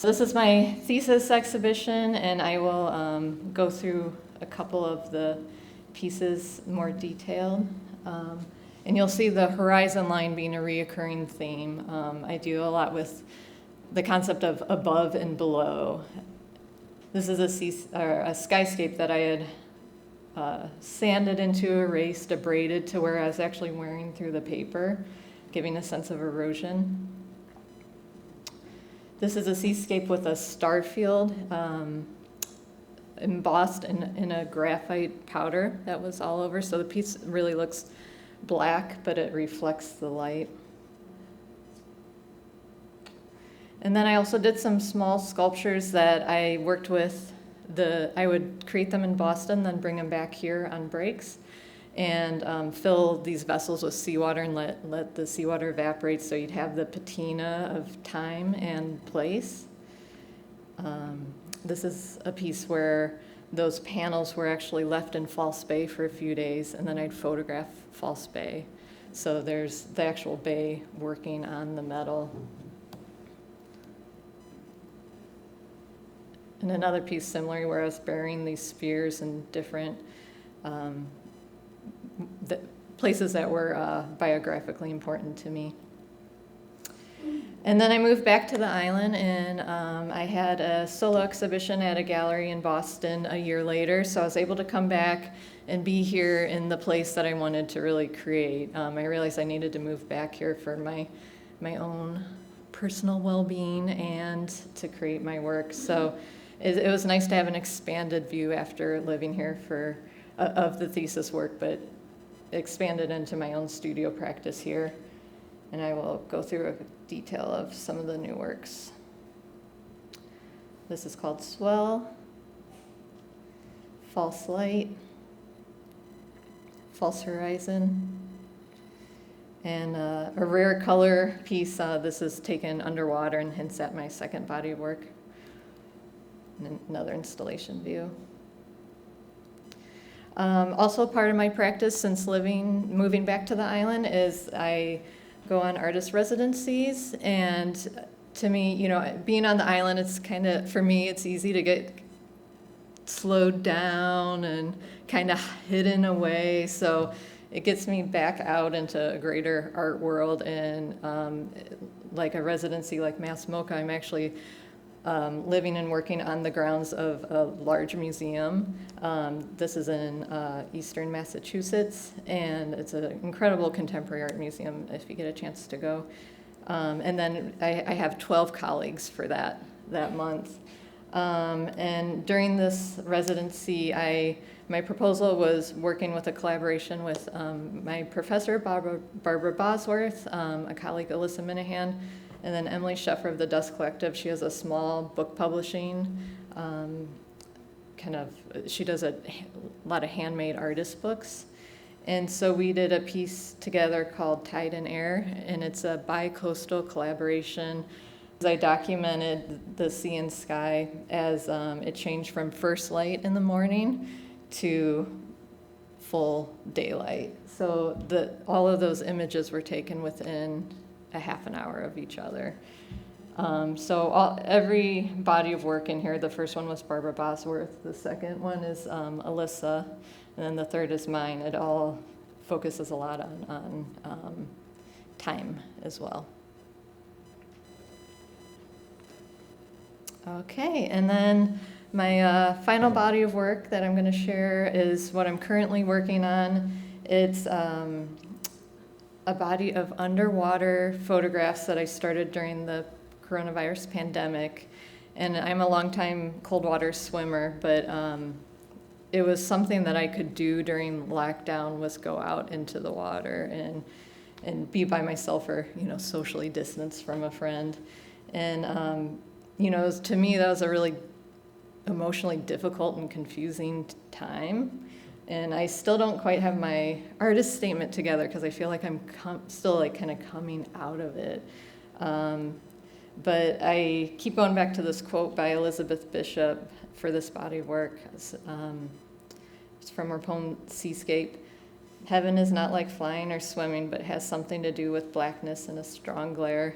This is my thesis exhibition, and I will go through a couple of the pieces more detailed. And you'll see the horizon line being a reoccurring theme. I do a lot with the concept of above and below. This is a skyscape that I had sanded into, erased, abraded to where I was actually wearing through the paper, giving a sense of erosion. This is a seascape with a star field embossed in a graphite powder that was all over. So the piece really looks black, but it reflects the light. And then I also did some small sculptures that I worked with. I would create them in Boston, then bring them back here on breaks, and fill these vessels with seawater and let the seawater evaporate so you'd have the patina of time and place. This is a piece where those panels were actually left in False Bay for a few days, and then I'd photograph False Bay. So there's the actual bay working on the metal. And another piece similar where I was burying these spheres in different the places that were biographically important to me. And then I moved back to the island, and I had a solo exhibition at a gallery in Boston a year later, so I was able to come back and be here in the place that I wanted to really create. I realized I needed to move back here for my own personal well-being and to create my work. So it was nice to have an expanded view after living here of the thesis work, but expanded into my own studio practice here. And I will go through a detail of some of the new works. This is called Swell, False Light, False Horizon, and a rare color piece. This is taken underwater and hints at my second body of work. And another installation view. Also part of my practice since moving back to the island is I go on artist residencies, and to me, being on the island, it's kind of, for me, it's easy to get slowed down and kind of hidden away, so it gets me back out into a greater art world, and like a residency like Mass Mocha, I'm actually living and working on the grounds of a large museum. This is in eastern Massachusetts, and it's an incredible contemporary art museum if you get a chance to go. And then I have 12 colleagues for that month. And during this residency, my proposal was working with a collaboration with my professor, Barbara Bosworth, a colleague, Alyssa Minahan, and then Emily Sheffer of the Dust Collective. She has a small book publishing, she does a lot of handmade artist books. And so we did a piece together called Tide and Air, and it's a bi-coastal collaboration. I documented the sea and sky as it changed from first light in the morning to full daylight. So all of those images were taken within a half an hour of each other. So every body of work in here, the first one was Barbara Bosworth, the second one is Alyssa, and then the third is mine. It all focuses a lot on time as well. Okay, and then my final body of work that I'm going to share is what I'm currently working on. It's a body of underwater photographs that I started during the coronavirus pandemic. And I'm a longtime cold water swimmer, but it was something that I could do during lockdown, was go out into the water and be by myself, or socially distanced from a friend. And to me, that was a really emotionally difficult and confusing time. And I still don't quite have my artist statement together because I feel like I'm still kind of coming out of it. But I keep going back to this quote by Elizabeth Bishop for this body of work. It's from her poem Seascape. Heaven is not like flying or swimming, but has something to do with blackness and a strong glare.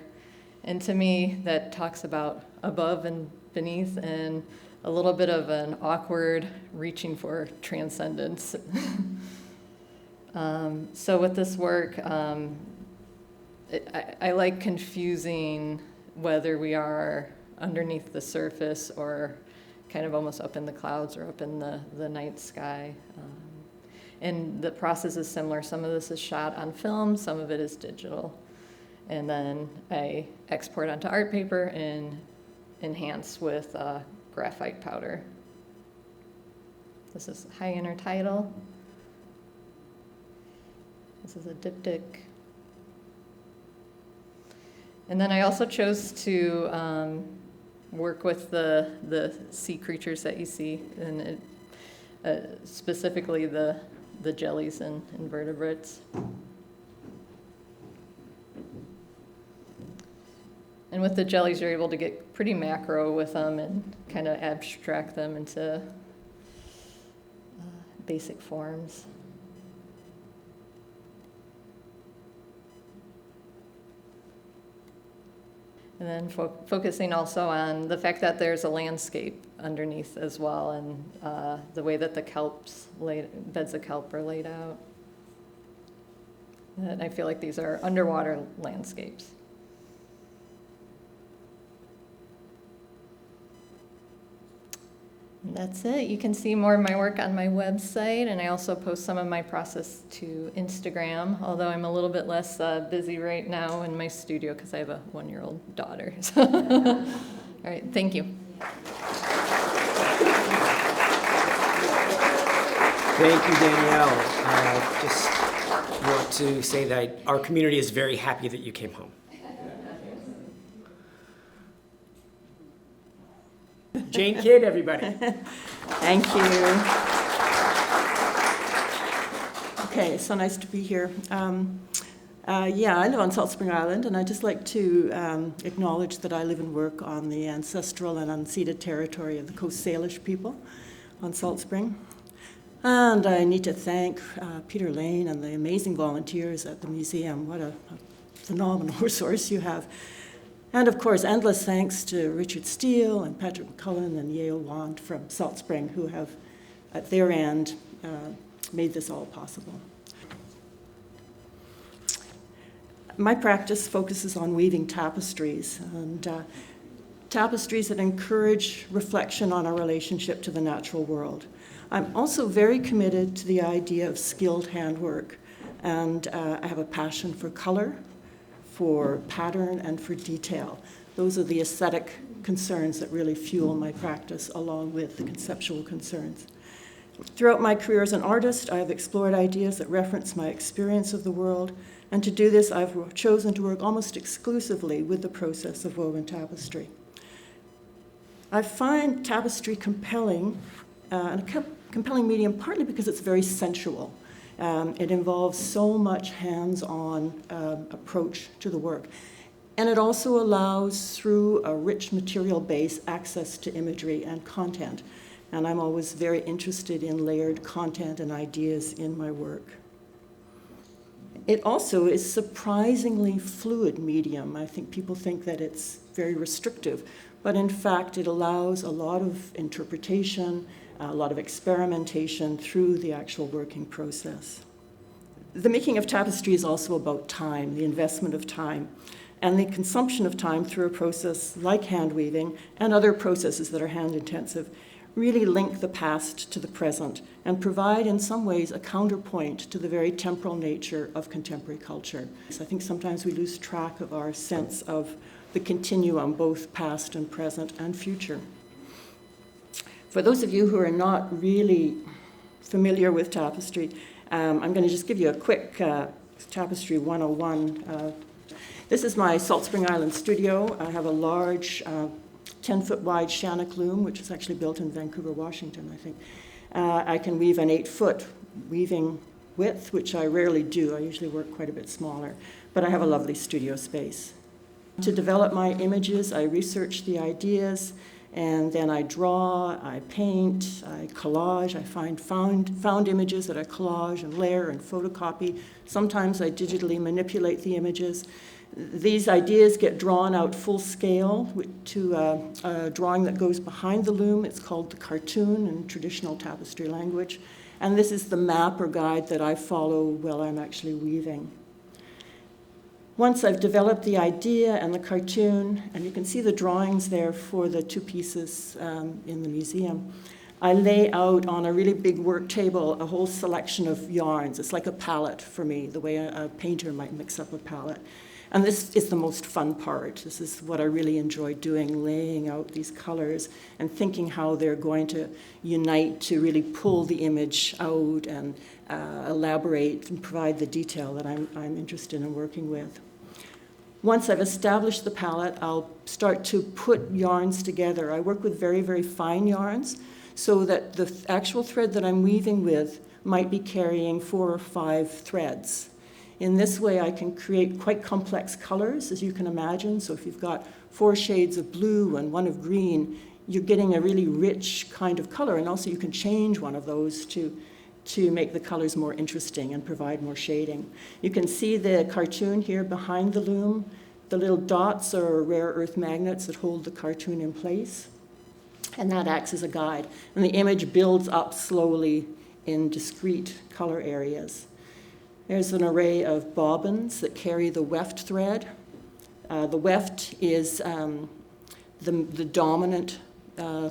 And to me, that talks about above and beneath and a little bit of an awkward reaching for transcendence. So with this work, I like confusing whether we are underneath the surface or kind of almost up in the clouds or up in the night sky. And the process is similar. Some of this is shot on film, some of it is digital. And then I export onto art paper and enhance with graphite powder. This is high intertidal. This is a diptych. And then I also chose to work with the sea creatures that you see, and specifically the jellies and invertebrates. And with the jellies, you're able to get pretty macro with them and kind of abstract them into basic forms. And then focusing also on the fact that there's a landscape underneath as well, and the way that the beds of kelp are laid out. And I feel like these are underwater landscapes. And that's it. You can see more of my work on my website, and I also post some of my process to Instagram, although I'm a little bit less busy right now in my studio because I have a 1-year-old daughter. So. All right, thank you. Thank you, Danielle. I just want to say that our community is very happy that you came home. Jane Kidd, everybody. Thank you. Okay, so nice to be here. I live on Salt Spring Island, and I'd just like to acknowledge that I live and work on the ancestral and unceded territory of the Coast Salish people on Salt Spring. And I need to thank Peter Lane and the amazing volunteers at the museum. What a phenomenal resource you have. And of course, endless thanks to Richard Steele and Patrick McCullen and Yale Wand from Salt Spring, who have, at their end, made this all possible. My practice focuses on weaving tapestries, and tapestries that encourage reflection on our relationship to the natural world. I'm also very committed to the idea of skilled handwork, and I have a passion for color, for pattern, and for detail. Those are the aesthetic concerns that really fuel my practice, along with the conceptual concerns. Throughout my career as an artist, I have explored ideas that reference my experience of the world, and to do this, I've chosen to work almost exclusively with the process of woven tapestry. I find tapestry compelling, and a compelling medium partly because it's very sensual. It involves so much hands-on approach to the work. And it also allows, through a rich material base, access to imagery and content. And I'm always very interested in layered content and ideas in my work. It also is surprisingly fluid medium. I think people think that it's very restrictive, but in fact it allows a lot of interpretation, a lot of experimentation through the actual working process. The making of tapestry is also about time, the investment of time, and the consumption of time through a process like hand weaving and other processes that are hand intensive really link the past to the present and provide in some ways a counterpoint to the very temporal nature of contemporary culture. So I think sometimes we lose track of our sense of the continuum, both past and present and future. For those of you who are not really familiar with tapestry, I'm going to just give you a quick Tapestry 101. This is my Salt Spring Island studio. I have a large 10-foot wide Shannock loom, which is actually built in Vancouver, Washington, I think. I can weave an 8-foot weaving width, which I rarely do. I usually work quite a bit smaller, but I have a lovely studio space. To develop my images, I research the ideas, and then I draw, I paint, I collage, I find found images that I collage and layer and photocopy. Sometimes I digitally manipulate the images, These ideas get drawn out full scale to a drawing that goes behind the loom. It's called the cartoon in traditional tapestry language. And this is the map or guide that I follow while I'm actually weaving. Once I've developed the idea and the cartoon, and you can see the drawings there for the two pieces in the museum, I lay out on a really big work table a whole selection of yarns. It's like a palette for me, the way a painter might mix up a palette. And this is the most fun part. This is what I really enjoy doing, laying out these colors and thinking how they're going to unite to really pull the image out and elaborate and provide the detail that I'm interested in working with. Once I've established the palette, I'll start to put yarns together. I work with very, very fine yarns so that the actual thread that I'm weaving with might be carrying 4 or 5 threads. In this way, I can create quite complex colors, as you can imagine. So if you've got 4 shades of blue and 1 of green, you're getting a really rich kind of color. And also you can change one of those to make the colors more interesting and provide more shading. You can see the cartoon here behind the loom. The little dots are rare earth magnets that hold the cartoon in place. And that acts as a guide. And the image builds up slowly in discrete color areas. There's an array of bobbins that carry the weft thread. The weft is the dominant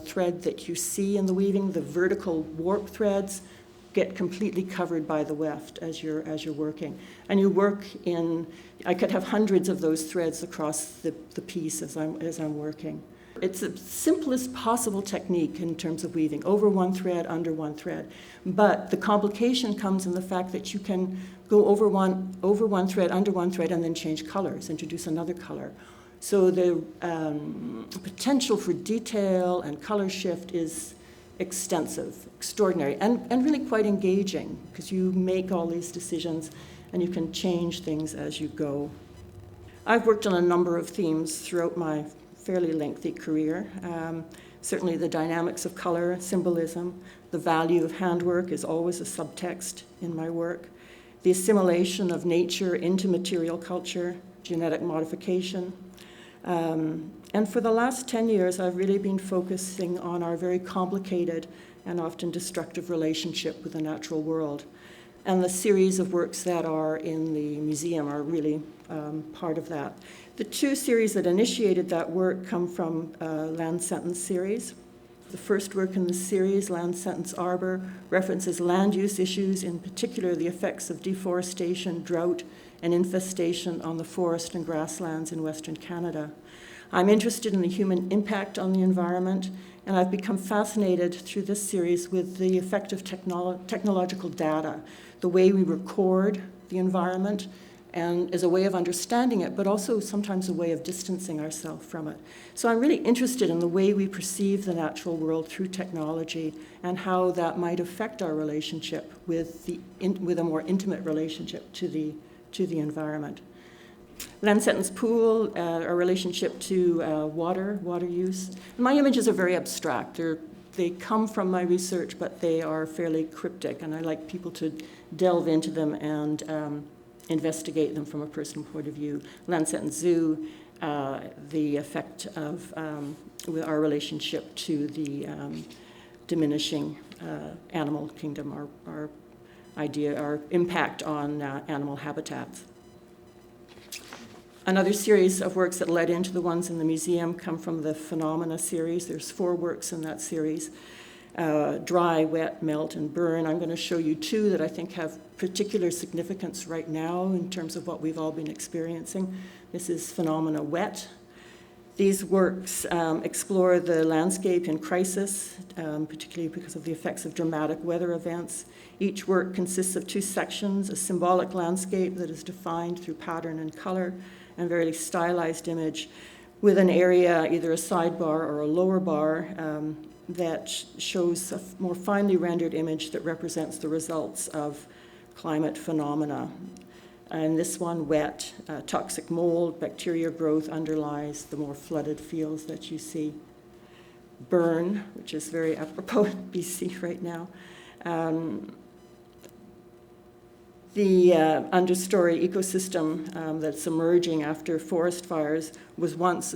thread that you see in the weaving. The vertical warp threads get completely covered by the weft as you're working. And you work in, I could have hundreds of those threads across the piece as I'm working. It's the simplest possible technique in terms of weaving, over 1 thread, under 1 thread. But the complication comes in the fact that you can go over one thread, under 1 thread, and then change colors, introduce another color. So the potential for detail and color shift is extensive, extraordinary, and really quite engaging, because you make all these decisions and you can change things as you go. I've worked on a number of themes throughout my fairly lengthy career. Certainly the dynamics of color, symbolism, the value of handwork is always a subtext in my work. The assimilation of nature into material culture, genetic modification. And for the last 10 years, I've really been focusing on our very complicated and often destructive relationship with the natural world. And the series of works that are in the museum are really part of that. The 2 series that initiated that work come from Land Sentence series. The first work in the series, Land Sentence Arbor, references land use issues, in particular the effects of deforestation, drought, and infestation on the forest and grasslands in Western Canada. I'm interested in the human impact on the environment, and I've become fascinated through this series with the effect of technological data, the way we record the environment, and as a way of understanding it, but also sometimes a way of distancing ourselves from it. So I'm really interested in the way we perceive the natural world through technology and how that might affect our relationship with a more intimate relationship to the environment. Land Sentence Pool, our relationship to water use. My images are very abstract. They come from my research, but they are fairly cryptic, and I like people to delve into them and investigate them from a personal point of view. Land Sentence Zoo, the effect of with our relationship to the diminishing animal kingdom, our impact on animal habitats. Another series of works that led into the ones in the museum come from the Phenomena series. There's 4 works in that series. Dry, wet, melt, and burn. I'm going to show you 2 that I think have particular significance right now in terms of what we've all been experiencing. This is Phenomena Wet. These works explore the landscape in crisis, particularly because of the effects of dramatic weather events. Each work consists of 2 sections, a symbolic landscape that is defined through pattern and color, and very stylized image, with an area, either a sidebar or a lower bar, that shows a more finely rendered image that represents the results of climate phenomena. And this one, wet, toxic mold, bacteria growth underlies the more flooded fields that you see. Burn, which is very apropos in BC right now. The understory ecosystem that's emerging after forest fires was once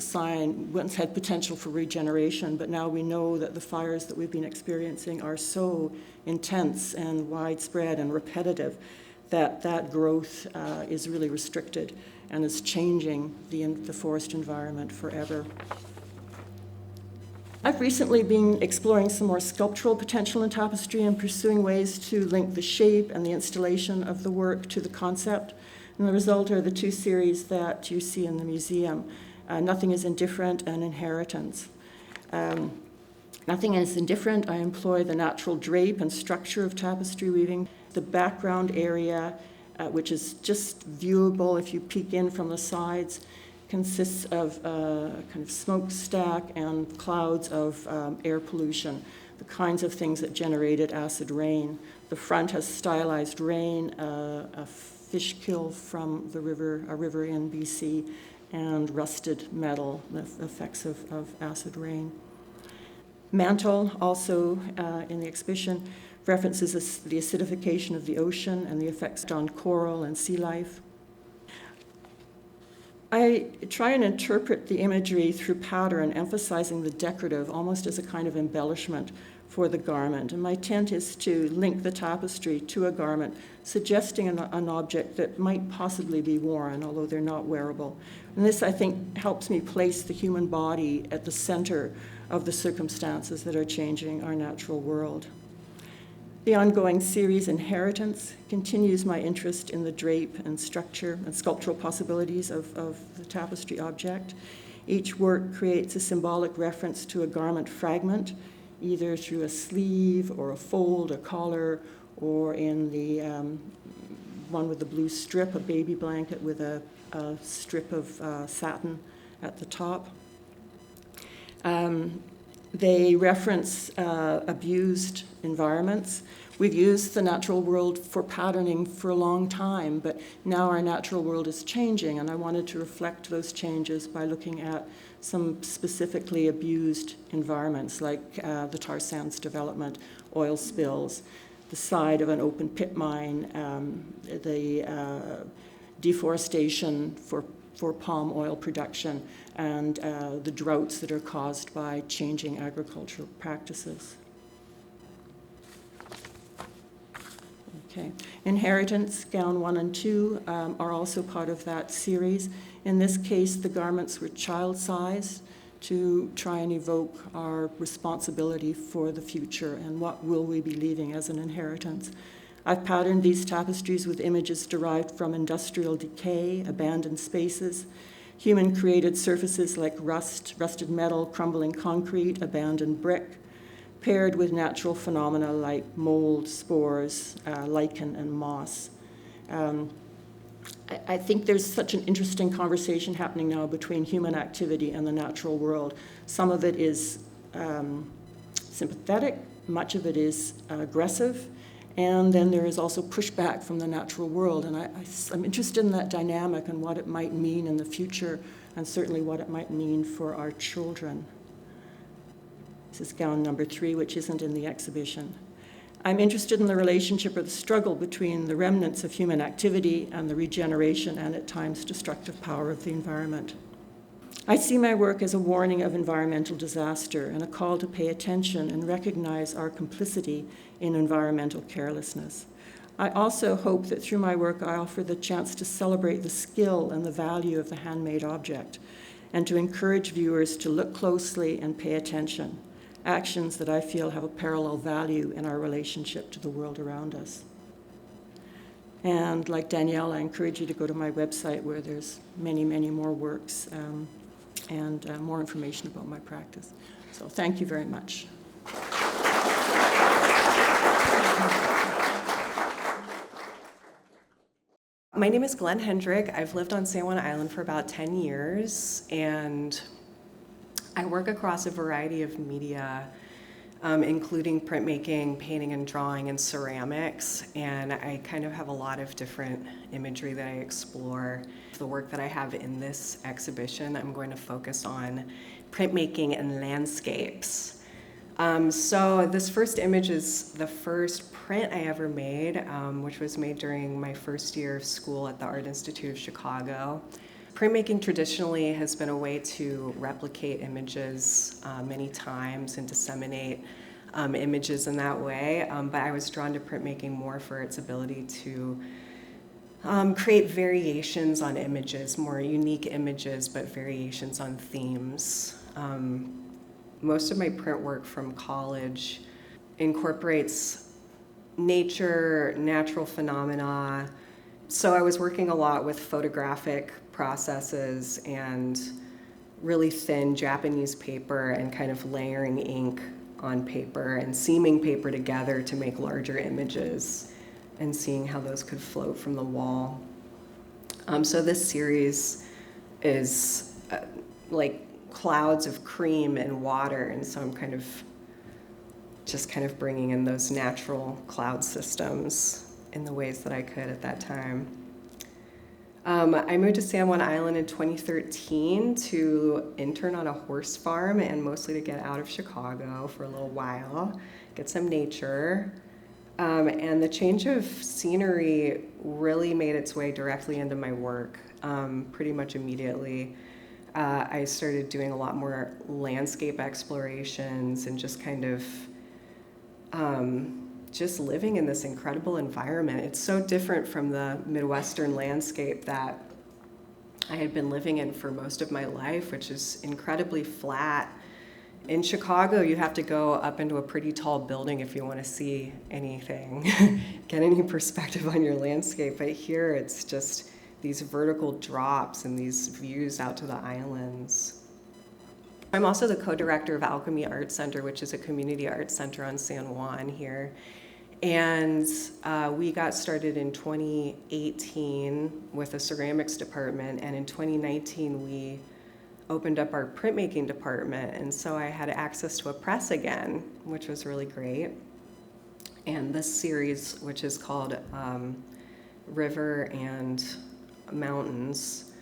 had potential for regeneration, but now we know that the fires that we've been experiencing are so intense and widespread and repetitive that growth is really restricted and is changing the forest environment forever. I've recently been exploring some more sculptural potential in tapestry and pursuing ways to link the shape and the installation of the work to the concept. And the result are the two series that you see in the museum, Nothing is Indifferent and Inheritance. Nothing is Indifferent, I employ the natural drape and structure of tapestry weaving. The background area, which is just viewable if you peek in from the sides, consists of a kind of smokestack and clouds of air pollution, the kinds of things that generated acid rain. The front has stylized rain, a fish kill from a river in BC, and rusted metal, the effects of acid rain. Mantle, also in the exhibition, references the acidification of the ocean and the effects on coral and sea life. I try and interpret the imagery through pattern, emphasizing the decorative almost as a kind of embellishment for the garment. And my intent is to link the tapestry to a garment, suggesting an object that might possibly be worn, although they're not wearable. And this, I think, helps me place the human body at the center of the circumstances that are changing our natural world. The ongoing series Inheritance continues my interest in the drape and structure and sculptural possibilities of the tapestry object. Each work creates a symbolic reference to a garment fragment, either through a sleeve or a fold, a collar, or in the one with the blue strip, a baby blanket with a strip of satin at the top. They reference abused environments. We've used the natural world for patterning for a long time, but now our natural world is changing, and I wanted to reflect those changes by looking at some specifically abused environments, like the tar sands development, oil spills, the side of an open pit mine, the deforestation for palm oil production, and the droughts that are caused by changing agricultural practices. Okay. Inheritance, gown 1 and 2 are also part of that series. In this case, the garments were child-sized to try and evoke our responsibility for the future and what will we be leaving as an inheritance. I've patterned these tapestries with images derived from industrial decay, abandoned spaces, human-created surfaces like rust, rusted metal, crumbling concrete, abandoned brick, paired with natural phenomena like mold, spores, lichen, and moss. I think there's such an interesting conversation happening now between human activity and the natural world. Some of it is sympathetic, much of it is aggressive, and then there is also pushback from the natural world. And I'm interested in that dynamic and what it might mean in the future, and certainly what it might mean for our children. This is gown number 3, which isn't in the exhibition. I'm interested in the relationship or the struggle between the remnants of human activity and the regeneration and at times destructive power of the environment. I see my work as a warning of environmental disaster and a call to pay attention and recognize our complicity in environmental carelessness. I also hope that through my work I offer the chance to celebrate the skill and the value of the handmade object and to encourage viewers to look closely and pay attention. Actions that I feel have a parallel value in our relationship to the world around us. And like Danielle, I encourage you to go to my website where there's many, many more works and more information about my practice. So thank you very much. My name is Glenn Hendrick. I've lived on San Juan Island for about 10 years, and I work across a variety of media, including printmaking, painting and drawing, and ceramics, and I kind of have a lot of different imagery that I explore. The work that I have in this exhibition, I'm going to focus on printmaking and landscapes. So this first image is the first print I ever made, which was made during my first year of school at the Art Institute of Chicago. Printmaking traditionally has been a way to replicate images many times and disseminate images in that way, but I was drawn to printmaking more for its ability to create variations on images, more unique images, but variations on themes. Most of my print work from college incorporates nature, natural phenomena. So I was working a lot with photographic processes and really thin Japanese paper and kind of layering ink on paper and seaming paper together to make larger images and seeing how those could float from the wall. So this series is like clouds of cream and water, and so I'm kind of bringing in those natural cloud systems in the ways that I could at that time. I moved to San Juan Island in 2013 to intern on a horse farm and mostly to get out of Chicago for a little while, get some nature. And the change of scenery really made its way directly into my work pretty much immediately. I started doing a lot more landscape explorations and just kind of just living in this incredible environment. It's so different from the Midwestern landscape that I had been living in for most of my life, which is incredibly flat. In Chicago, you have to go up into a pretty tall building if you want to see anything, get any perspective on your landscape. But here, it's just these vertical drops and these views out to the islands. I'm also the co-director of Alchemy Art Center, which is a community art center on San Juan here. And we got started in 2018 with a ceramics department, and in 2019 we opened up our printmaking department, and so I had access to a press again, which was really great. And this series, which is called River and Mountains,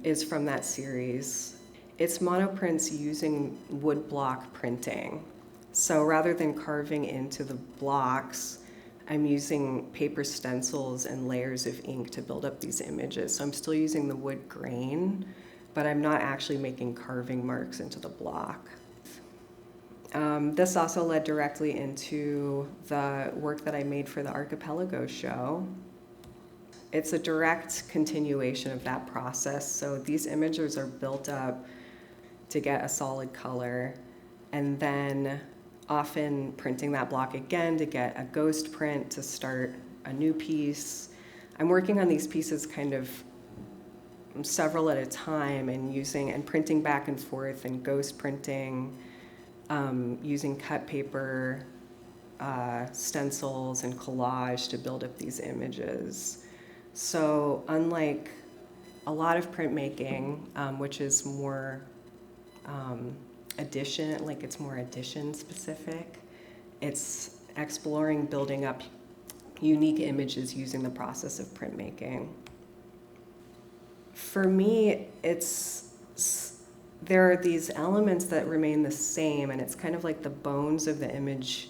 is from that series. It's monoprints using woodblock printing. So rather than carving into the blocks, I'm using paper stencils and layers of ink to build up these images. So I'm still using the wood grain, but I'm not actually making carving marks into the block. This also led directly into the work that I made for the Archipelago show. It's a direct continuation of that process. So these images are built up to get a solid color, and then often printing that block again to get a ghost print to start a new piece. I'm working on these pieces kind of several at a time and printing back and forth and ghost printing, using cut paper, stencils and collage to build up these images. So unlike a lot of printmaking, which is more it's more edition specific, it's exploring building up unique images using the process of printmaking. For me, there are these elements that remain the same, and it's kind of like the bones of the image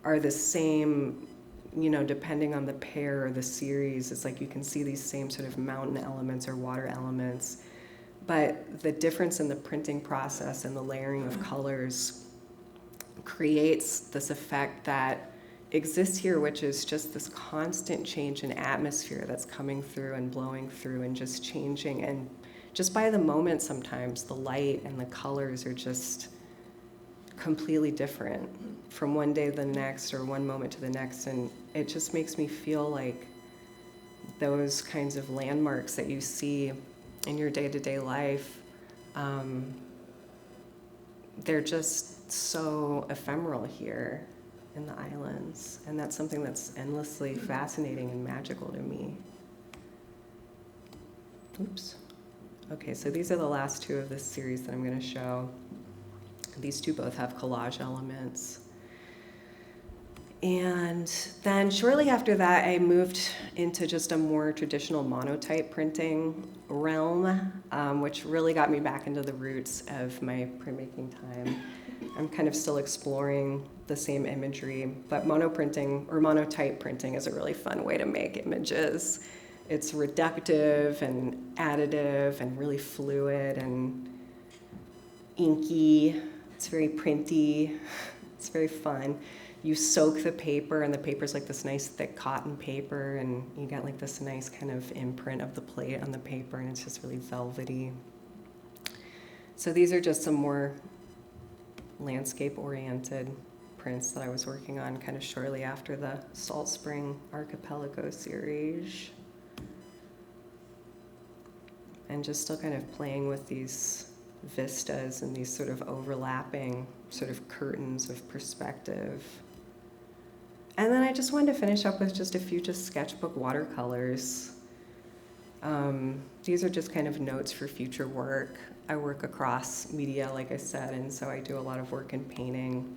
are the same, depending on the pair or the series. It's like you can see these same sort of mountain elements or water elements. But the difference in the printing process and the layering of colors creates this effect that exists here, which is just this constant change in atmosphere that's coming through and blowing through and just changing. And just by the moment, sometimes the light and the colors are just completely different from one day to the next or one moment to the next. And it just makes me feel like those kinds of landmarks that you see in your day-to-day life, they're just so ephemeral here in the islands, and that's something that's endlessly fascinating and magical to me. Oops. Okay, so these are the last two of this series that I'm going to show. These two both have collage elements. And then shortly after that, I moved into just a more traditional monotype printing realm, which really got me back into the roots of my printmaking time. I'm kind of still exploring the same imagery, but monoprinting or monotype printing is a really fun way to make images. It's reductive and additive and really fluid and inky. It's very printy. It's very fun. You soak the paper, and the paper's like this nice thick cotton paper, and you get like this nice kind of imprint of the plate on the paper, and it's just really velvety. So these are just some more landscape-oriented prints that I was working on kind of shortly after the Salt Spring Archipelago series. And just still kind of playing with these vistas and these sort of overlapping sort of curtains of perspective. And then I just wanted to finish up with just a few just sketchbook watercolors. These are just kind of notes for future work. I work across media, like I said, and so I do a lot of work in painting.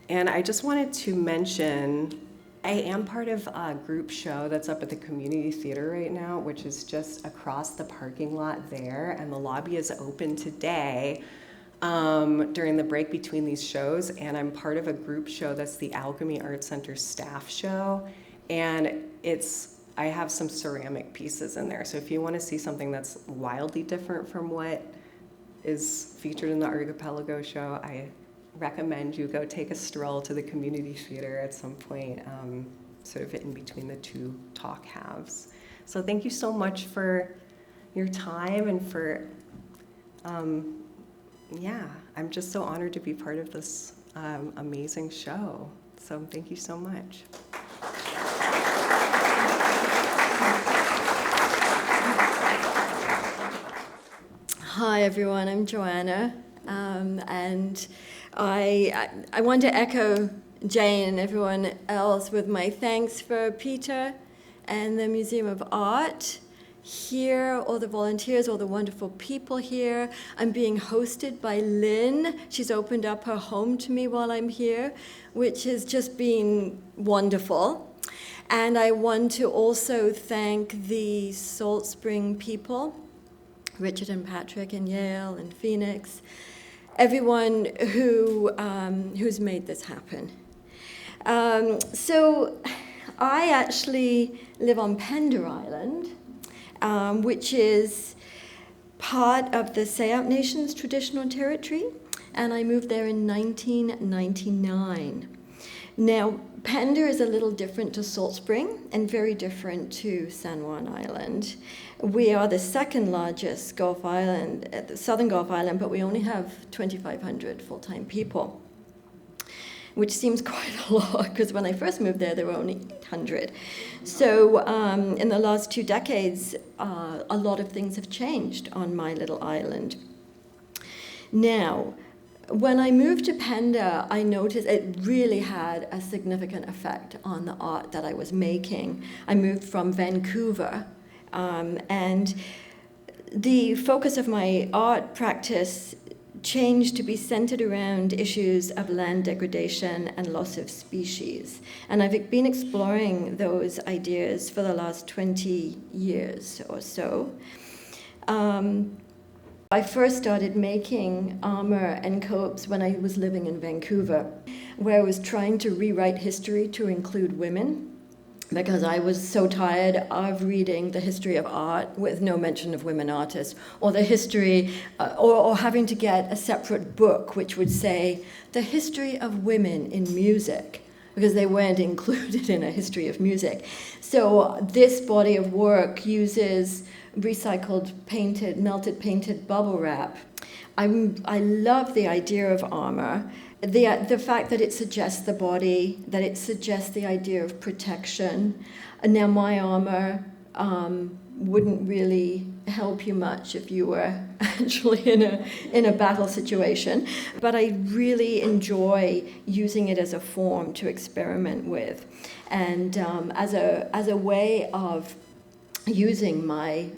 And I just wanted to mention, I am part of a group show that's up at the community theater right now, which is just across the parking lot there, and the lobby is open today during the break between these shows, and I'm part of a group show that's the Alchemy Art Center staff show, and I have some ceramic pieces in there, so if you want to see something that's wildly different from what is featured in the Archipelago show, I recommend you go take a stroll to the community theater at some point, sort of in between the two talk halves. So thank you so much for your time and for, I'm just so honored to be part of this amazing show. So thank you so much. Hi everyone, I'm Joanna, and I want to echo Jane and everyone else with my thanks for Peter and the Museum of Art here, all the volunteers, all the wonderful people here. I'm being hosted by Lynn. She's opened up her home to me while I'm here, which has just been wonderful. And I want to also thank the Salt Spring people, Richard and Patrick and Yale and Phoenix, everyone who's made this happen. So I actually live on Pender Island, which is part of the Sayout Nation's traditional territory, and I moved there in 1999. Now, Pender is a little different to Salt Spring and very different to San Juan Island. We are the second largest Gulf Island, the southern Gulf Island, but we only have 2,500 full-time people, which seems quite a lot because when I first moved there were only 800. So in the last 2 decades, a lot of things have changed on my little island. Now, when I moved to Pender, I noticed it really had a significant effect on the art that I was making. I moved from Vancouver, and the focus of my art practice changed to be centered around issues of land degradation and loss of species. And I've been exploring those ideas for the last 20 years or so. I first started making armor and copes when I was living in Vancouver, where I was trying to rewrite history to include women, because I was so tired of reading the history of art with no mention of women artists, or the history, or having to get a separate book which would say the history of women in music, because they weren't included in a history of music. So this body of work uses recycled painted, melted painted bubble wrap. I love the idea of armor, the fact that it suggests the body, that it suggests the idea of protection. And now my armor wouldn't really help you much if you were actually in a battle situation, but I really enjoy using it as a form to experiment with, and as a way of using my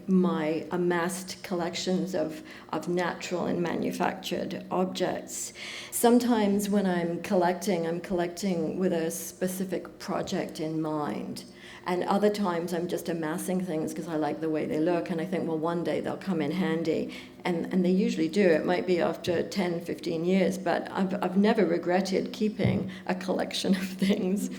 amassed collections of natural and manufactured objects. Sometimes when I'm collecting with a specific project in mind. And other times I'm just amassing things because I like the way they look, and I think, well, one day they'll come in handy. And they usually do. It might be after 10, 15 years, but I've never regretted keeping a collection of things.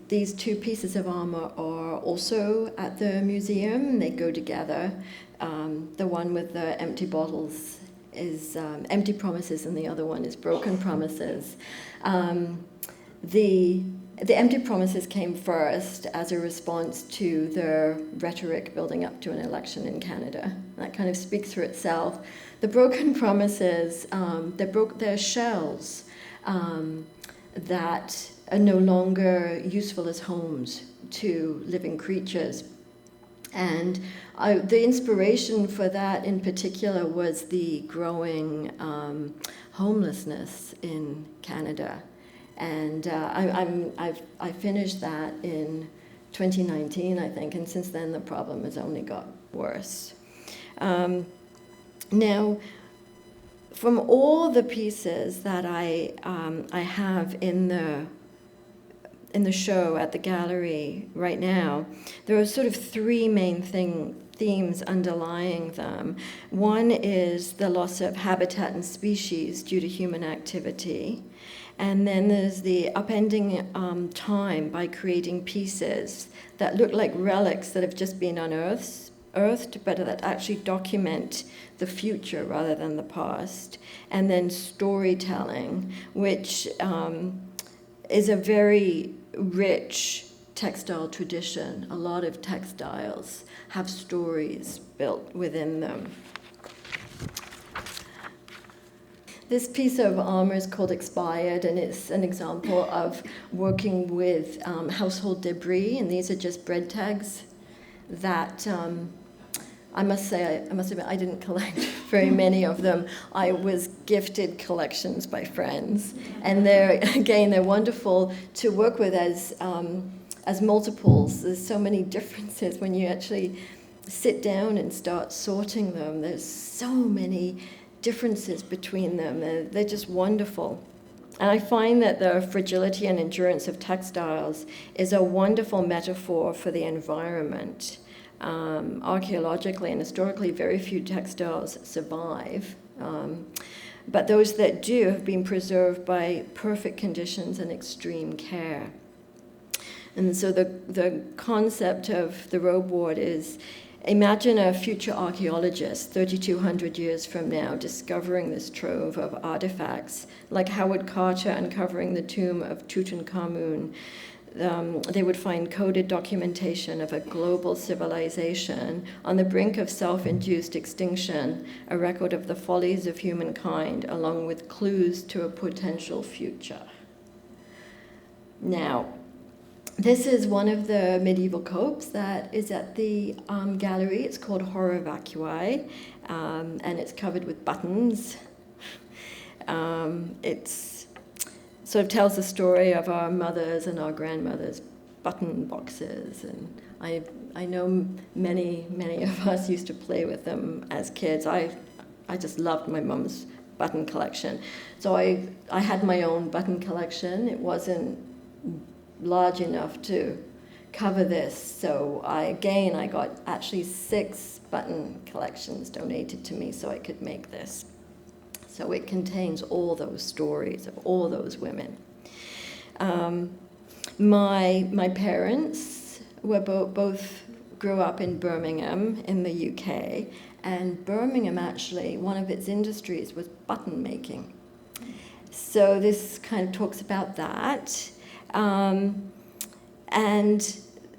These two pieces of armor are also at the museum. They go together. The one with the empty bottles is empty promises, and the other one is broken promises. The empty promises came first as a response to the rhetoric building up to an election in Canada. That kind of speaks for itself. The broken promises, they're shells that are no longer useful as homes to living creatures. And the inspiration for that in particular was the growing homelessness in Canada. And I finished that in 2019, I think, and since then the problem has only got worse. Now, from all the pieces that I have in the show at the gallery right now, there are sort of three main themes underlying them. One is the loss of habitat and species due to human activity. And then there's the upending time by creating pieces that look like relics that have just been unearthed, but that actually document the future rather than the past. And then storytelling, which is a very rich textile tradition. A lot of textiles have stories built within them. This piece of armor is called Expired, and it's an example of working with household debris, and these are just bread tags that I must admit, I didn't collect very many of them. I was gifted collections by friends, and they're wonderful to work with as multiples. There's so many differences when you actually sit down and start sorting them. There's so many differences between them. They're just wonderful. And I find that the fragility and endurance of textiles is a wonderful metaphor for the environment. Archaeologically and historically, very few textiles survive. But those that do have been preserved by perfect conditions and extreme care. And so the concept of the robe ward is, imagine a future archaeologist 3,200 years from now discovering this trove of artifacts, like Howard Carter uncovering the tomb of Tutankhamun. They would find coded documentation of a global civilization on the brink of self-induced extinction, a record of the follies of humankind, along with clues to a potential future. Now, this is one of the medieval copes that is at the gallery. It's called Horror Vacui, and it's covered with buttons. It's sort of tells the story of our mothers and our grandmothers' button boxes, and I know many of us used to play with them as kids. I just loved my mum's button collection. So I had my own button collection. It wasn't large enough to cover this, so I got actually 6 button collections donated to me so I could make this. So it contains all those stories of all those women. My parents were both grew up in Birmingham in the UK, and Birmingham actually, one of its industries was button making. So this kind of talks about that. And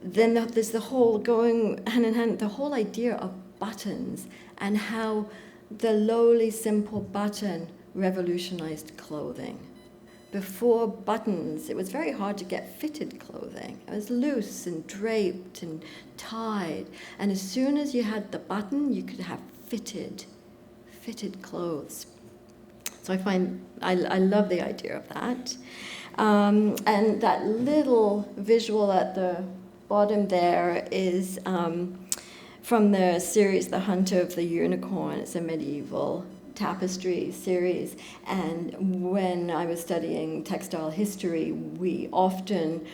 then there's the whole, going hand in hand, the whole idea of buttons and how the lowly, simple button revolutionized clothing. Before buttons, it was very hard to get fitted clothing. It was loose and draped and tied. And as soon as you had the button, you could have fitted clothes. So I love the idea of that. And that little visual at the bottom there is from the series The Hunter of the Unicorn. It's a medieval tapestry series. And when I was studying textile history, we often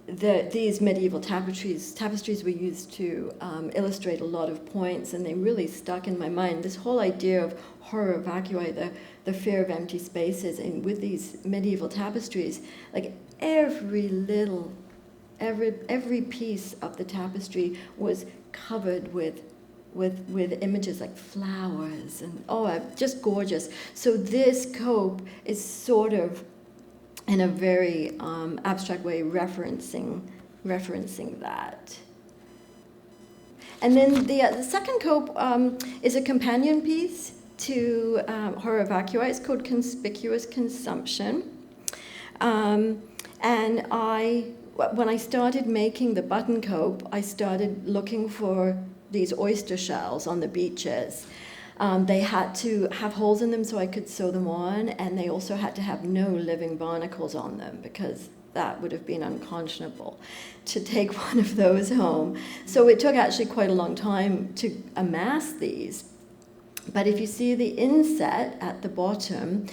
these medieval tapestries were used to illustrate a lot of points, and they really stuck in my mind. This whole idea of horror vacui, the fear of empty spaces, and with these medieval tapestries, like every piece of the tapestry was covered with images like flowers and just gorgeous. So this cope is sort of, in a very abstract way, referencing that. And then the second cope is a companion piece to horror vacui. It's called Conspicuous Consumption. And when I started making the button cope, I started looking for these oyster shells on the beaches. They had to have holes in them so I could sew them on, and they also had to have no living barnacles on them, because that would have been unconscionable to take one of those home. So it took actually quite a long time to amass these. But if you see the inset at the bottom,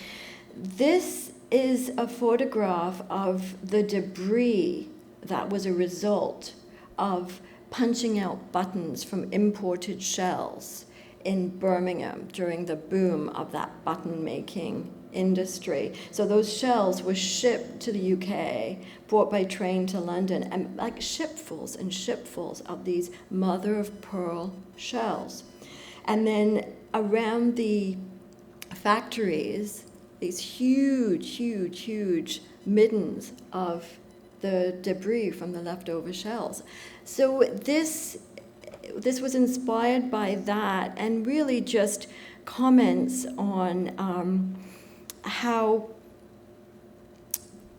this is a photograph of the debris that was a result of punching out buttons from imported shells in Birmingham during the boom of that button-making industry. So those shells were shipped to the UK, brought by train to London, and like shipfuls and shipfuls of these mother-of-pearl shells. And then around the factories, these huge middens of the debris from the leftover shells. So this was inspired by that, and really just comments on how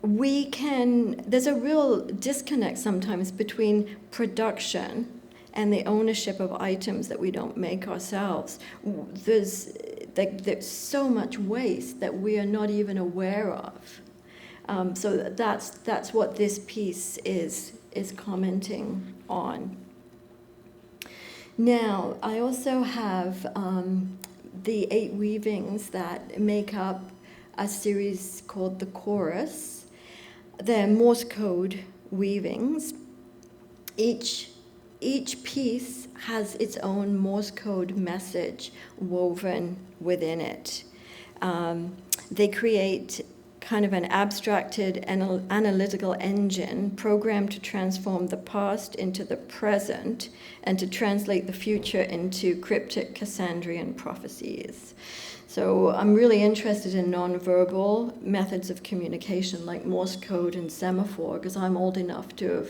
there's a real disconnect sometimes between production and the ownership of items that we don't make ourselves. There's so much waste that we are not even aware of. So that's what this piece is commenting on. Now, I also have the 8 weavings that make up a series called the Chorus. They're Morse code weavings. Each piece has its own Morse code message woven within it. They create kind of an abstracted analytical engine programmed to transform the past into the present and to translate the future into cryptic Cassandrian prophecies. So I'm really interested in nonverbal methods of communication like Morse code and semaphore, because I'm old enough to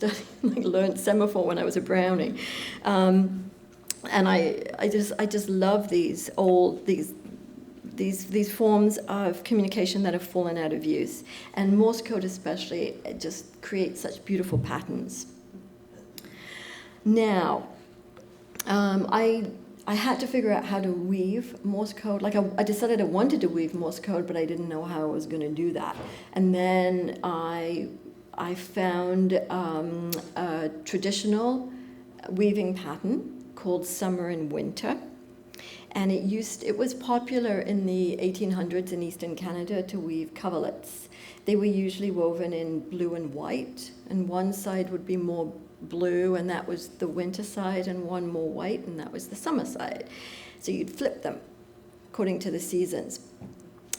have learned semaphore when I was a brownie. And I just love these forms of communication that have fallen out of use. And Morse code especially, it just creates such beautiful patterns. Now, I had to figure out how to weave Morse code. Like I decided I wanted to weave Morse code, but I didn't know how I was going to do that. And then I found a traditional weaving pattern called Summer and Winter. And it was popular in the 1800s in Eastern Canada to weave coverlets. They were usually woven in blue and white, and one side would be more blue, and that was the winter side, and one more white, and that was the summer side. So you'd flip them according to the seasons.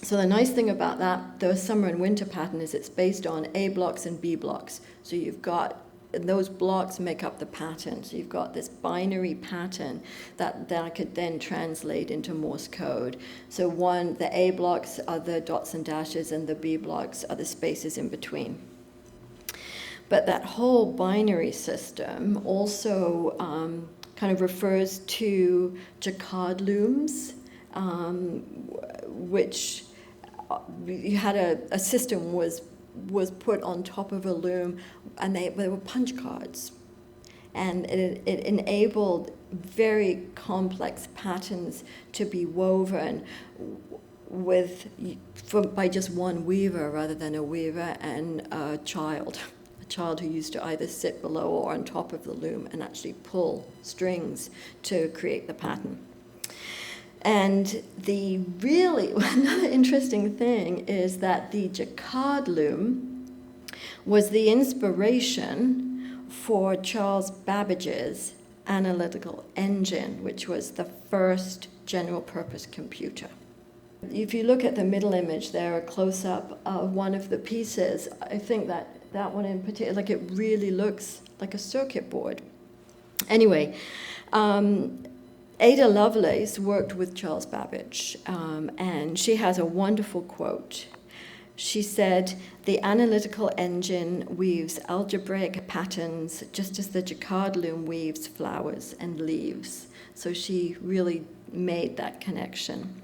So the nice thing about that, the summer and winter pattern, is it's based on A blocks and B blocks. So you've got, and those blocks make up the pattern. So you've got this binary pattern that I could then translate into Morse code. So the A blocks are the dots and dashes, and the B blocks are the spaces in between. But that whole binary system also kind of refers to jacquard looms, which you had a system was put on top of a loom, and they were punch cards, and it enabled very complex patterns to be woven by just one weaver rather than a weaver and a child who used to either sit below or on top of the loom and actually pull strings to create the pattern. And another interesting thing is that the jacquard loom was the inspiration for Charles Babbage's analytical engine, which was the first general-purpose computer. If you look at the middle image there, a close-up of one of the pieces, I think that one in particular, like it really looks like a circuit board. Anyway, Ada Lovelace worked with Charles Babbage, and she has a wonderful quote. She said, "The analytical engine weaves algebraic patterns just as the jacquard loom weaves flowers and leaves." So she really made that connection.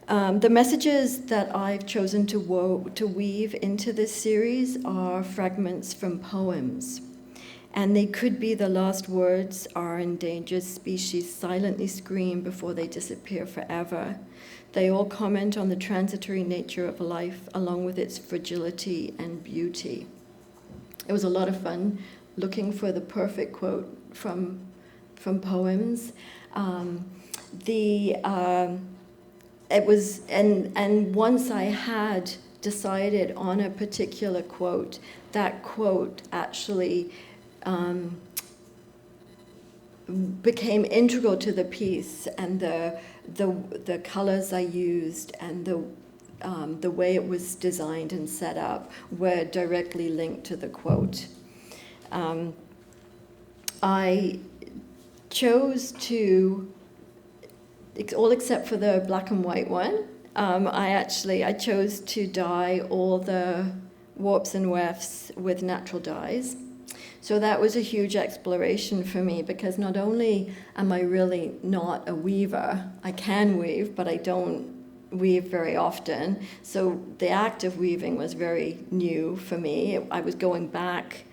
The messages that I've chosen to weave into this series are fragments from poems. And they could be the last words our endangered species silently scream before they disappear forever. They all comment on the transitory nature of life along with its fragility and beauty. It was a lot of fun looking for the perfect quote from poems. It was, and once I had decided on a particular quote, that quote actually became integral to the piece, and the colors I used and the way it was designed and set up were directly linked to the quote. I chose to, all except for the black and white one, I chose to dye all the warps and wefts with natural dyes. So that was a huge exploration for me, because not only am I really not a weaver, I can weave, but I don't weave very often. So the act of weaving was very new for me. I was going back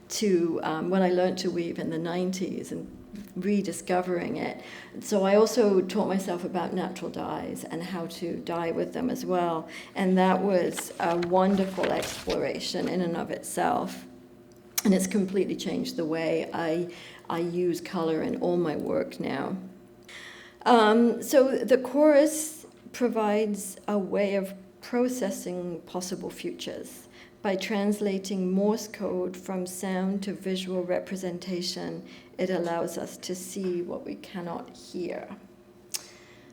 to when I learned to weave in the 90s and rediscovering it. So I also taught myself about natural dyes and how to dye with them as well. And that was a wonderful exploration in and of itself. And it's completely changed the way I use color in all my work now. So the chorus provides a way of processing possible futures by translating Morse code from sound to visual representation. It allows us to see what we cannot hear.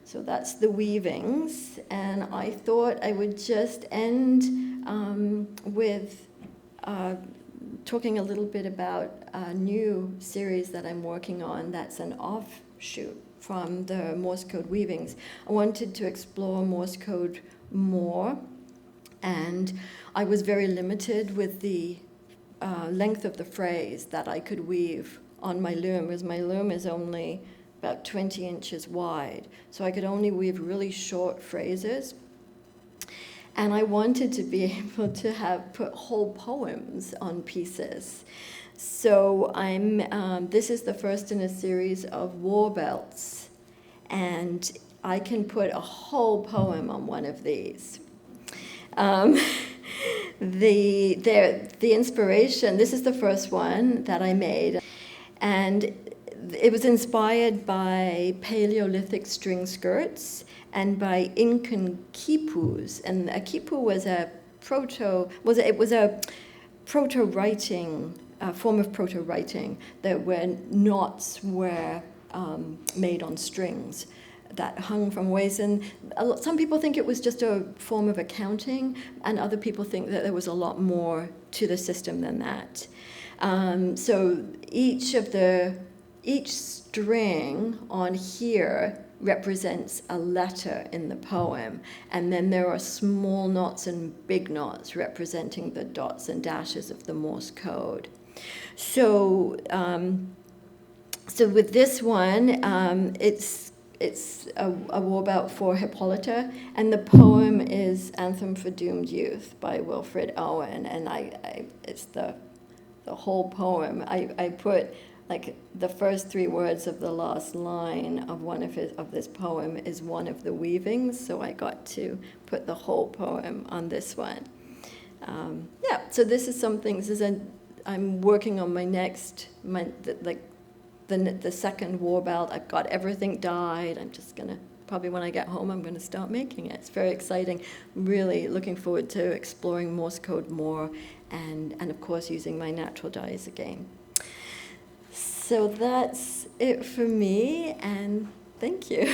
So that's the weavings, and I thought I would just end with talking a little bit about a new series that I'm working on that's an offshoot from the Morse code weavings. I wanted to explore Morse code more, and I was very limited with the length of the phrase that I could weave on my loom, because my loom is only about 20 inches wide, so I could only weave really short phrases. And I wanted to be able to put whole poems on pieces. So this is the first in a series of war belts, and I can put a whole poem on one of these. The inspiration, this is the first one that I made, and it was inspired by Paleolithic string skirts and by Incan quipus. And a quipu was a proto-writing, form of proto-writing, where knots were made on strings that hung from waist. And some people think it was just a form of accounting, and other people think that there was a lot more to the system than that. So each string on here represents a letter in the poem, and then there are small knots and big knots representing the dots and dashes of the Morse code. So with this one, it's a war belt for Hippolyta, and the poem is Anthem for Doomed Youth by Wilfred Owen, and it's the whole poem. I put like the first 3 words of the last line of this poem is one of the weavings, so I got to put the whole poem on this one. So this is something. I'm working on my next, the second war belt. I've got everything dyed. I'm just gonna probably when I get home, I'm going to start making it. It's very exciting. Really looking forward to exploring Morse code more and of course, using my natural dyes again. So that's it for me, and thank you.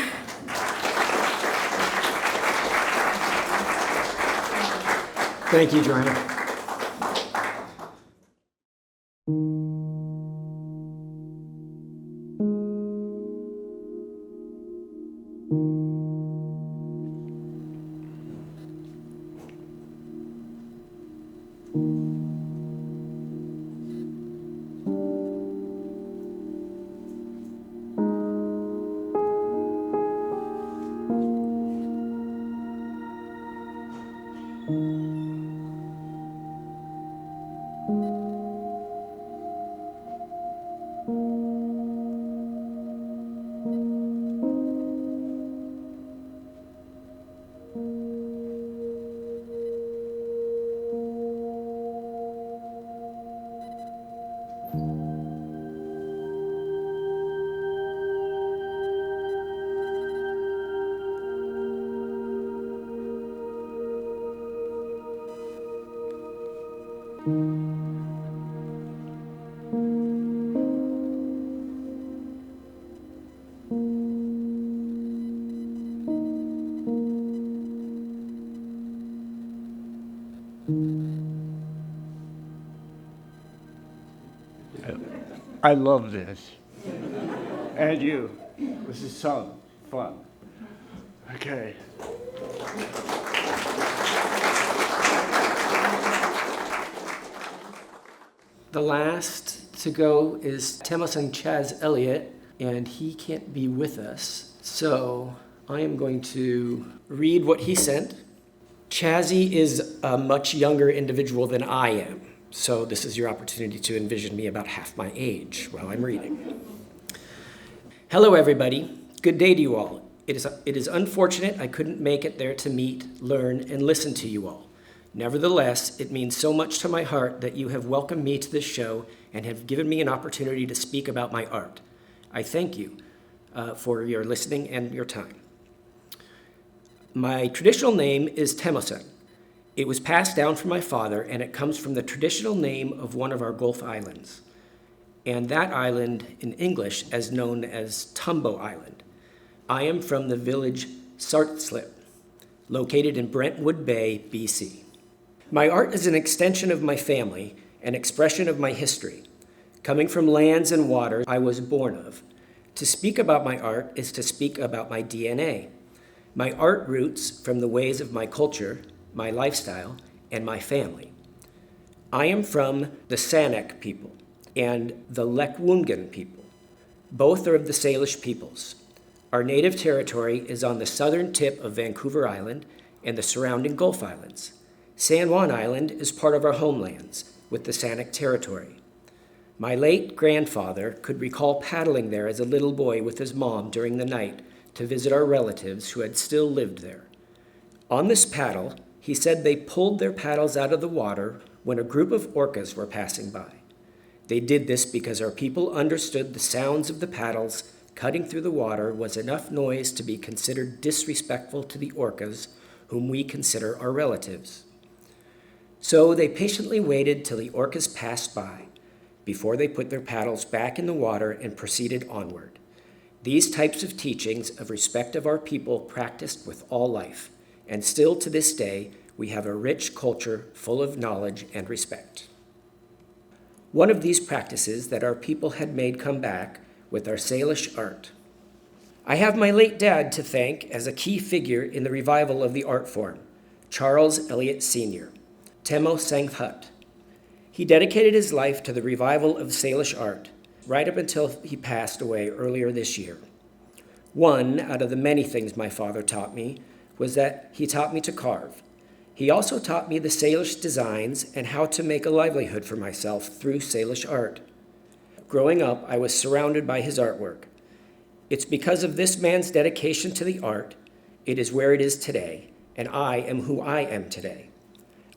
Thank you, Joanna. I love this. And you. This is so fun. Okay. The last to go is Temasan Chaz Elliott, and he can't be with us. So I am going to read what he sent. Chazzy is a much younger individual than I am, so this is your opportunity to envision me about half my age while I'm reading. Hello, everybody. Good day to you all. It is unfortunate I couldn't make it there to meet, learn, and listen to you all. Nevertheless, it means so much to my heart that you have welcomed me to this show and have given me an opportunity to speak about my art. I thank you for your listening and your time. My traditional name is Temasan. It was passed down from my father, and it comes from the traditional name of one of our Gulf islands. And that island, in English, is known as Tumbo Island. I am from the village Sartslip, located in Brentwood Bay, BC. My art is an extension of my family, an expression of my history. Coming from lands and waters I was born of, to speak about my art is to speak about my DNA. My art roots from the ways of my culture, my lifestyle, and my family. I am from the Sanak people and the Lekwungen people. Both are of the Salish peoples. Our native territory is on the southern tip of Vancouver Island and the surrounding Gulf Islands. San Juan Island is part of our homelands with the Sanak territory. My late grandfather could recall paddling there as a little boy with his mom during the night to visit our relatives who had still lived there. On this paddle, he said they pulled their paddles out of the water when a group of orcas were passing by. They did this because our people understood the sounds of the paddles cutting through the water was enough noise to be considered disrespectful to the orcas, whom we consider our relatives. So they patiently waited till the orcas passed by before they put their paddles back in the water and proceeded onward. These types of teachings of respect of our people practiced with all life, and still to this day, we have a rich culture full of knowledge and respect. One of these practices that our people had made come back with our Salish art. I have my late dad to thank as a key figure in the revival of the art form, Charles Elliott Sr., Temo Sanghut. He dedicated his life to the revival of Salish art, right up until he passed away earlier this year. One out of the many things my father taught me was that he taught me to carve. He also taught me the Salish designs and how to make a livelihood for myself through Salish art. Growing up, I was surrounded by his artwork. It's because of this man's dedication to the art, it is where it is today, and I am who I am today.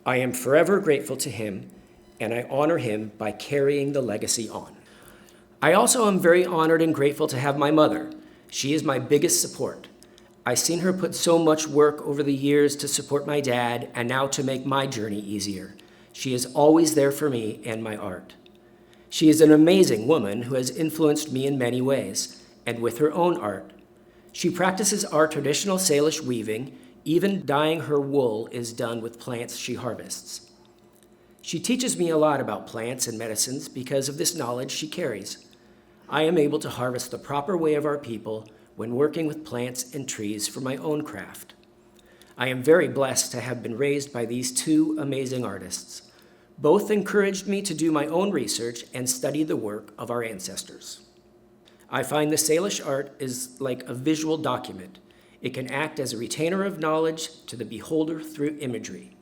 I am forever grateful to him, and I honor him by carrying the legacy on. I also am very honored and grateful to have my mother. She is my biggest support. I've seen her put so much work over the years to support my dad and now to make my journey easier. She is always there for me and my art. She is an amazing woman who has influenced me in many ways, and with her own art. She practices our traditional Salish weaving. Even dyeing her wool is done with plants she harvests. She teaches me a lot about plants and medicines because of this knowledge she carries. I am able to harvest the proper way of our people when working with plants and trees for my own craft. I am very blessed to have been raised by these two amazing artists. Both encouraged me to do my own research and study the work of our ancestors. I find the Salish art is like a visual document. It can act as a retainer of knowledge to the beholder through imagery.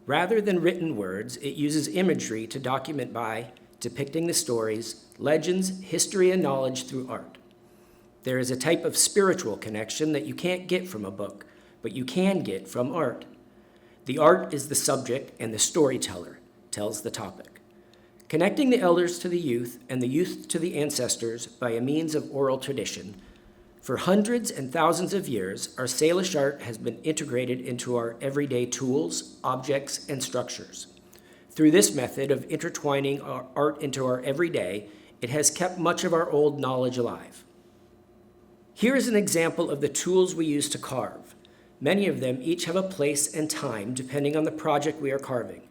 Rather than written words, it uses imagery to document by depicting the stories, legends, history, and knowledge through art. There is a type of spiritual connection that you can't get from a book, but you can get from art. The art is the subject and the storyteller tells the topic. Connecting the elders to the youth and the youth to the ancestors by a means of oral tradition. For hundreds and thousands of years, our Salish art has been integrated into our everyday tools, objects, and structures. Through this method of intertwining our art into our everyday, it has kept much of our old knowledge alive. Here is an example of the tools we use to carve. Many of them each have a place and time depending on the project we are carving.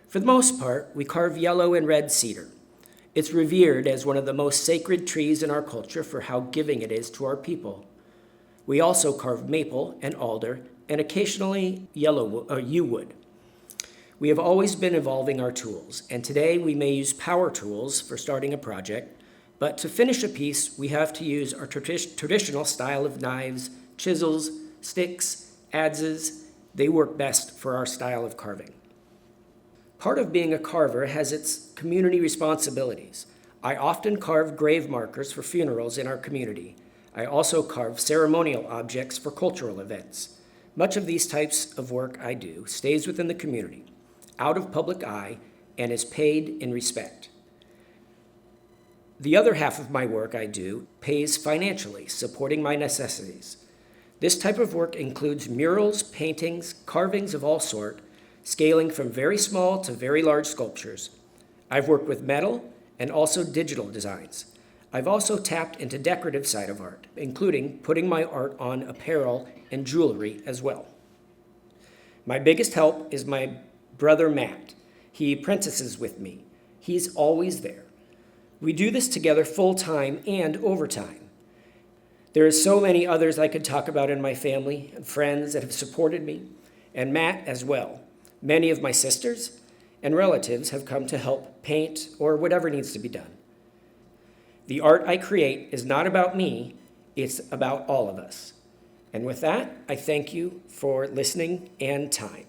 For the most part, we carve yellow and red cedar. It's revered as one of the most sacred trees in our culture for how giving it is to our people. We also carve maple and alder and occasionally yew wood. We have always been evolving our tools, and today we may use power tools for starting a project, but to finish a piece, we have to use our traditional style of knives, chisels, sticks, adzes. They work best for our style of carving. Part of being a carver has its community responsibilities. I often carve grave markers for funerals in our community. I also carve ceremonial objects for cultural events. Much of these types of work I do stays within the community, out of public eye, and is paid in respect. The other half of my work I do pays financially, supporting my necessities. This type of work includes murals, paintings, carvings of all sorts, scaling from very small to very large sculptures. I've worked with metal and also digital designs. I've also tapped into decorative side of art, including putting my art on apparel and jewelry as well. My biggest help is my brother Matt. He apprentices with me. He's always there. We do this together full-time and overtime. There are so many others I could talk about in my family and friends that have supported me, and Matt as well. Many of my sisters and relatives have come to help paint or whatever needs to be done. The art I create is not about me, it's about all of us. And with that, I thank you for listening and time.